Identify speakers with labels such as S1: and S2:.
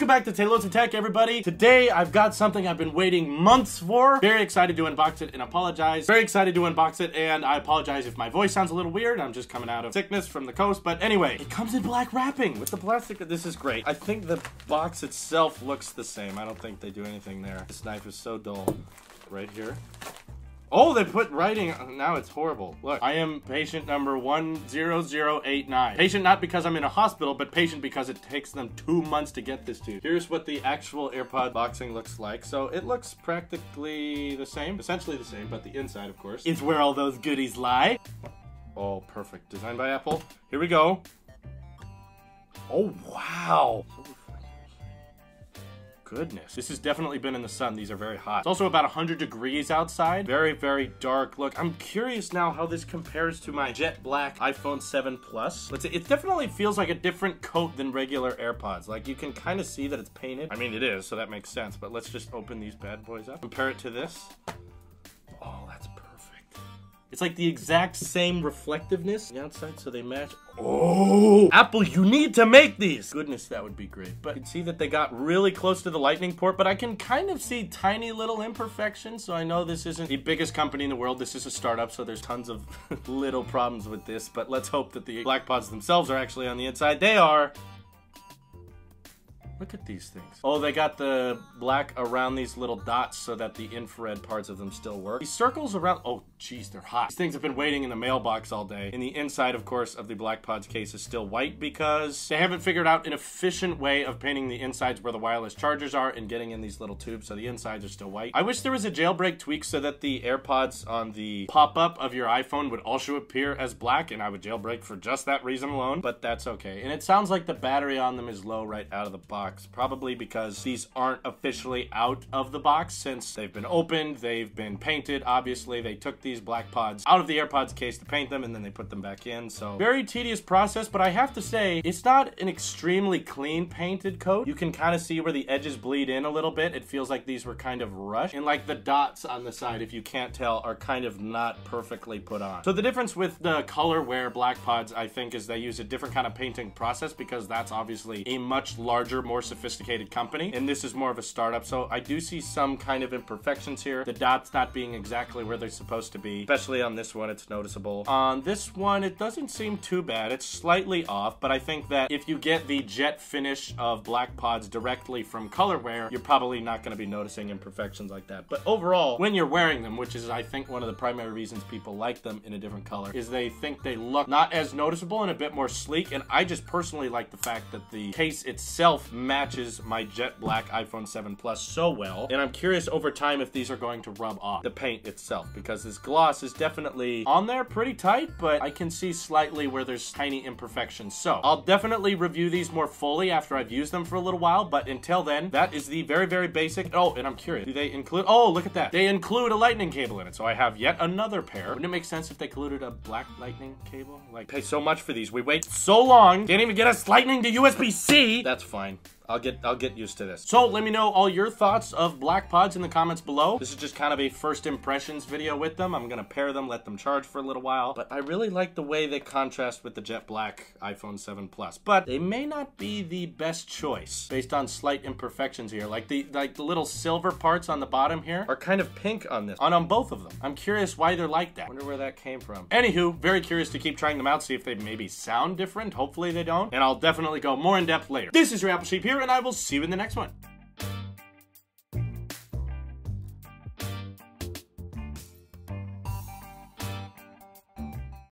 S1: Welcome back to Tailosive Tech, everybody. Today, I've got something I've been waiting months for. Very excited to unbox it and apologize. Very excited to unbox it, and I apologize if my voice sounds a little weird. I'm just coming out of sickness from the coast. But anyway, it comes in black wrapping with the plastic. This is great. I think the box itself looks the same. I don't think they do anything there. This knife is so dull. Right here. Oh, they put writing. Now it's horrible. Look, I am patient number 10089. Patient not because I'm in a hospital, but patient because it takes them 2 months to get this to you. Here's what the actual AirPod boxing looks like. So it looks practically the same, essentially the same, but the inside, of course, is where all those goodies lie. Oh, perfect. Designed by Apple. Here we go. Oh, wow. Goodness. This has definitely been in the sun. These are very hot. It's also about 100 degrees outside. Very, very dark. Look, I'm curious now how this compares to my jet black iPhone 7 Plus. Let's see. It definitely feels like a different coat than regular AirPods. Like, you can kind of see that it's painted. I mean, it is, so that makes sense. But let's just open these bad boys up. Compare it to this. Oh, that's perfect. It's like the exact same reflectiveness on the outside, so they match. Oh, Apple, you need to make these. Goodness, that would be great. But you can see that they got really close to the lightning port, but I can kind of see tiny little imperfections. So I know this isn't the biggest company in the world. This is a startup, so there's tons of little problems with this. But let's hope that the BlackPods themselves are actually on the inside. They are. Look at these things. Oh, they got the black around these little dots so that the infrared parts of them still work. These circles around, oh geez, they're hot. These things have been waiting in the mailbox all day. And the inside, of course, of the BlackPods case is still white because they haven't figured out an efficient way of painting the insides where the wireless chargers are and getting in these little tubes, so the insides are still white. I wish there was a jailbreak tweak so that the AirPods on the pop-up of your iPhone would also appear as black, and I would jailbreak for just that reason alone, but that's okay. And it sounds like the battery on them is low right out of the box. Probably because these aren't officially out of the box since they've been opened, they've been painted. Obviously, they took these BlackPods out of the AirPods case to paint them and then they put them back in. So very tedious process, but I have to say, it's not an extremely clean painted coat. You can kind of see where the edges bleed in a little bit. It feels like these were kind of rushed. And like the dots on the side, if you can't tell, are kind of not perfectly put on. So the difference with the colorware BlackPods, I think, is they use a different kind of painting process because that's obviously a much larger, more sophisticated company, and this is more of a startup, so I do see some kind of imperfections here. The dots not being exactly where they're supposed to be, especially on this one, it's noticeable. On this one, it doesn't seem too bad. It's slightly off, but I think that if you get the jet finish of BlackPods directly from colorware, you're probably not going to be noticing imperfections like that. But overall, when you're wearing them, which is, I think, one of the primary reasons people like them in a different color, is they think they look not as noticeable and a bit more sleek, and I just personally like the fact that the case itself matches my jet black iPhone 7 Plus so well, and I'm curious over time if these are going to rub off the paint itself, because this gloss is definitely on there pretty tight, but I can see slightly where there's tiny imperfections. So I'll definitely review these more fully after I've used them for a little while, but until then, that is the very, very basic. Oh, and I'm curious, do they include, oh, look at that. They include a lightning cable in it, so I have yet another pair. Wouldn't it make sense if they included a black lightning cable? Like, pay so much for these. We wait so long, can't even get us lightning to USB-C. That's fine. I'll get used to this. So let me know all your thoughts of BlackPods in the comments below. This is just kind of a first impressions video with them. I'm gonna pair them, let them charge for a little while, but I really like the way they contrast with the jet black iPhone 7 Plus. But they may not be the best choice based on slight imperfections here. Like the little silver parts on the bottom here are kind of pink on this, on both of them. I'm curious why they're like that. Wonder where that came from. Anywho, very curious to keep trying them out, see if they maybe sound different. Hopefully they don't. And I'll definitely go more in depth later. This is your Apple Sheep here, and I will see you in the next one.